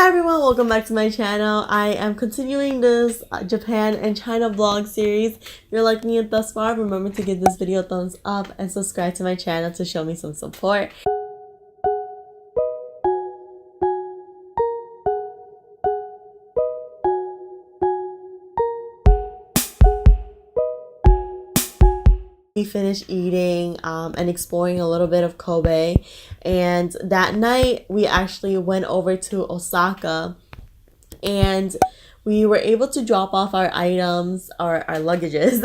Hi everyone, welcome back to my channel. I am continuing this Japan and China vlog series. If you're liking it thus far, remember to give this video a thumbs up and subscribe to my channel to show me some support. We finished eating and exploring a little bit of Kobe, and that night we actually went over to Osaka and we were able to drop off our items or our luggages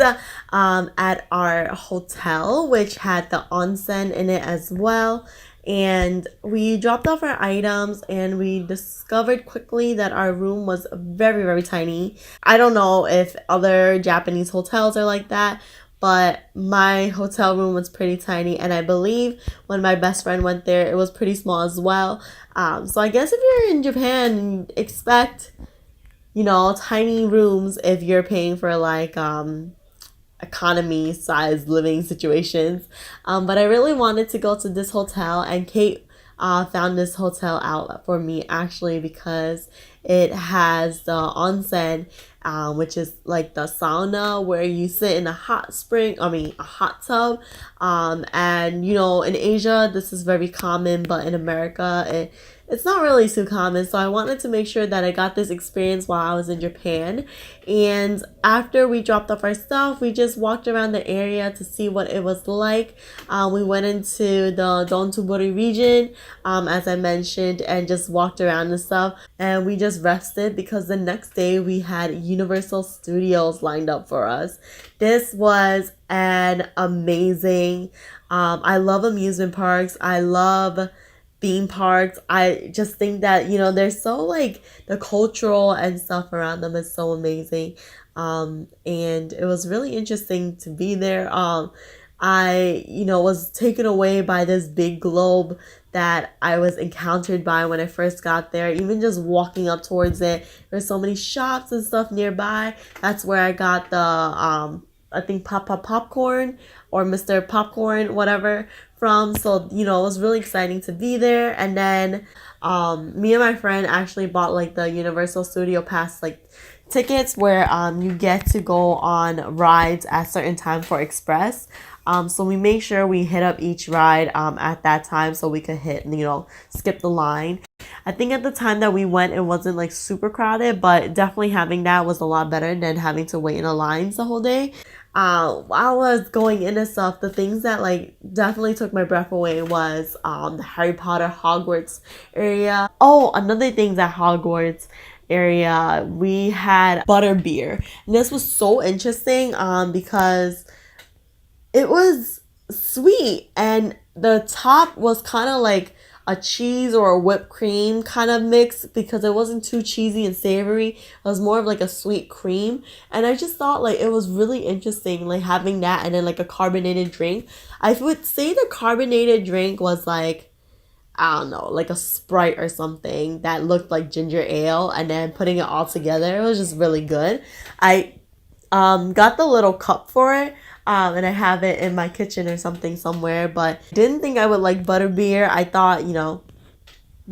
at our hotel, which had the onsen in it as well. And we dropped off our items and we discovered quickly that our room was very, very tiny. I don't know if other Japanese hotels are like that, but my hotel room was pretty tiny, and I believe when my best friend went there, it was pretty small as well. So I guess if you're in Japan, expect, tiny rooms if you're paying for like economy size living situations. But I really wanted to go to this hotel, and Kate found this hotel out for me actually because it has the onsen, which is like the sauna where you sit in a hot a hot tub. And in Asia, this is very common, but in America, it's not really too common. So I wanted to make sure that I got this experience while I was in Japan. And after we dropped off our stuff, we just walked around the area to see what it was like. We went into the Dontubori region, as I mentioned, and just walked around and stuff. And we just rested because the next day we had Universal Studios lined up for us. This was an amazing, I love amusement parks. I love theme parks. I just think that they're so like the cultural and stuff around them is so amazing, and it was really interesting to be there. I was taken away by this big globe that I was encountered by when I first got there. Even just walking up towards it, there's so many shops and stuff nearby. That's where I got the I think Papa Popcorn or Mr. Popcorn, whatever, from. So it was really exciting to be there. And then me and my friend actually bought like the Universal Studio Pass like tickets where you get to go on rides at certain time for express. So we make sure we hit up each ride at that time so we could skip the line. I think at the time that we went, it wasn't like super crowded, but definitely having that was a lot better than having to wait in the lines the whole day. While I was going into stuff, the things that like definitely took my breath away was the Harry Potter Hogwarts area. Oh, another thing that Hogwarts area, we had butterbeer. And this was so interesting because it was sweet and the top was kind of like a cheese or a whipped cream kind of mix because it wasn't too cheesy and savory. It was more of like a sweet cream. And I just thought like it was really interesting like having that and then like a carbonated drink. I would say the carbonated drink was like, I don't know, like a Sprite or something that looked like ginger ale, and then putting it all together, it was just really good. I got the little cup for it. And I have it in my kitchen or something somewhere, but didn't think I would like butterbeer. I thought,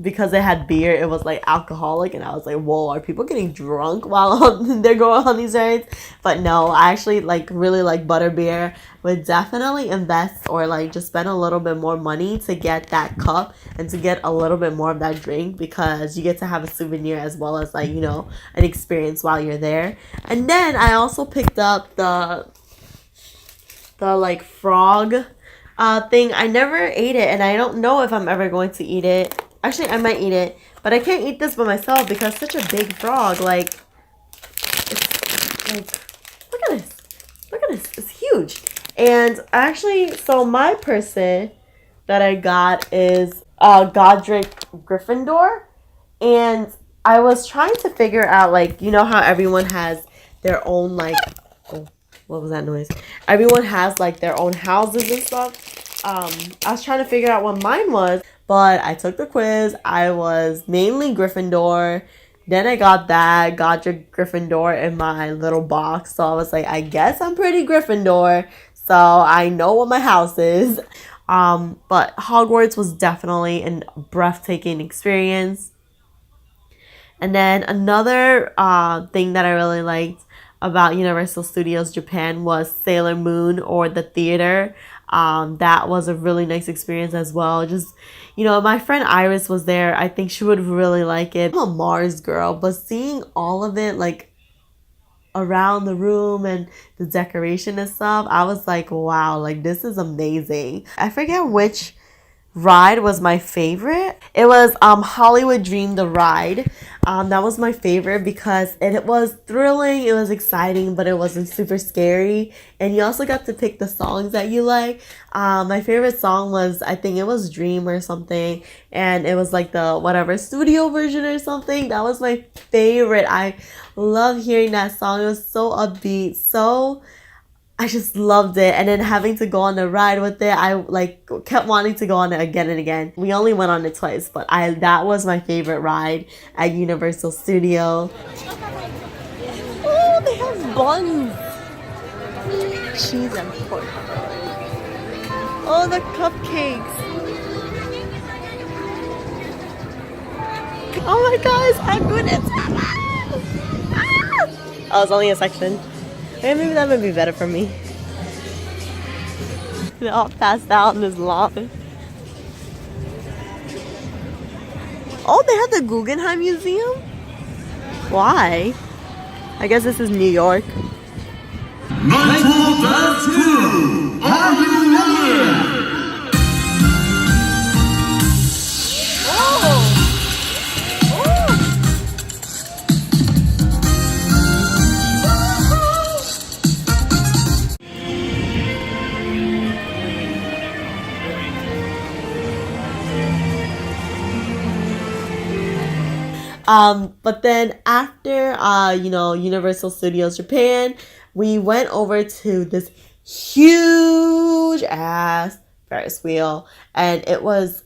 because it had beer, it was like alcoholic, and I was like, whoa, are people getting drunk while they're going on these rides? But no, I actually like really like butterbeer. Would definitely invest or like just spend a little bit more money to get that cup and to get a little bit more of that drink, because you get to have a souvenir as well as like an experience while you're there. And then I also picked up the like frog thing. I never ate it, and I don't know if I'm ever going to eat it. Actually, I might eat it, but I can't eat this by myself because it's such a big frog. Like, it's like, look at this, it's huge. And actually, so my person that I got is Godric Gryffindor, and I was trying to figure out like how everyone has their own like, oh, what was that noise? Everyone has like their own houses and stuff. I was trying to figure out what mine was, but I took the quiz. I was mainly Gryffindor. Then I got that Godric Gryffindor in my little box. So I was like, I guess I'm pretty Gryffindor. So I know what my house is. But Hogwarts was definitely a breathtaking experience. And then another thing that I really liked about Universal Studios Japan was Sailor Moon or the theater. That was a really nice experience as well. Just, my friend Iris was there. I think she would really like it. I'm a Mars girl, but seeing all of it like around the room and the decoration and stuff, I was like, wow, like this is amazing. I forget which ride was my favorite. It was Hollywood Dream the ride. That was my favorite because it was thrilling, it was exciting, but it wasn't super scary. And you also got to pick the songs that you like. My favorite song was, I think it was Dream or something, and it was like the whatever studio version or something. That was my favorite. I love hearing that song. It was so upbeat, I just loved it. And then having to go on the ride with it, I like kept wanting to go on it again and again. We only went on it twice, but that was my favorite ride at Universal Studio. Oh, they have buns, cheese and pork. Oh, the cupcakes. Oh my gosh, I'm good at Oh, it's only a section. Maybe that would be better for me. They're all passed out in this lawn. Oh, they have the Guggenheim Museum? Why? I guess this is New York. Nightfall Dive 2! Are you ready? But then after, Universal Studios Japan, we went over to this huge ass Ferris wheel, and it was,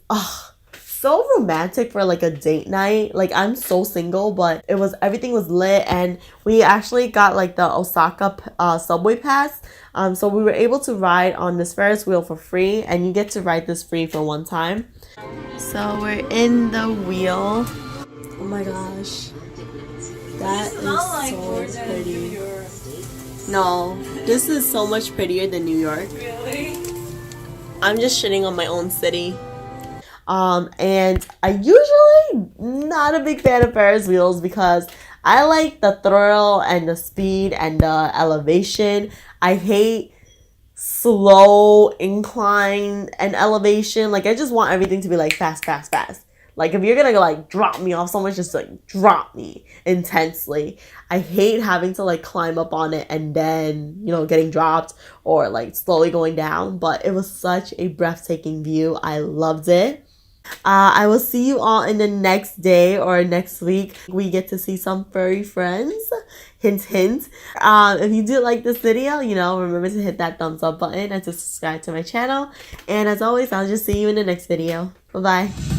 so romantic for like a date night. Like, I'm so single, but everything was lit, and we actually got like the Osaka subway pass. So we were able to ride on this Ferris wheel for free, and you get to ride this free for one time. So we're in the wheel. Oh my gosh, that is so pretty. No, this is so much prettier than New York. Really? I'm just shitting on my own city. And I usually not a big fan of Ferris wheels because I like the thrill and the speed and the elevation. I hate slow incline and elevation. Like, I just want everything to be like fast, fast, fast. Like, if you're gonna go like drop me off somewhere, just like drop me intensely. I hate having to like climb up on it and then, getting dropped or like slowly going down. But it was such a breathtaking view. I loved it. I will see you all in the next day or next week. We get to see some furry friends. Hint, hint. If you do like this video, remember to hit that thumbs up button and to subscribe to my channel. And as always, I'll just see you in the next video. Bye-bye.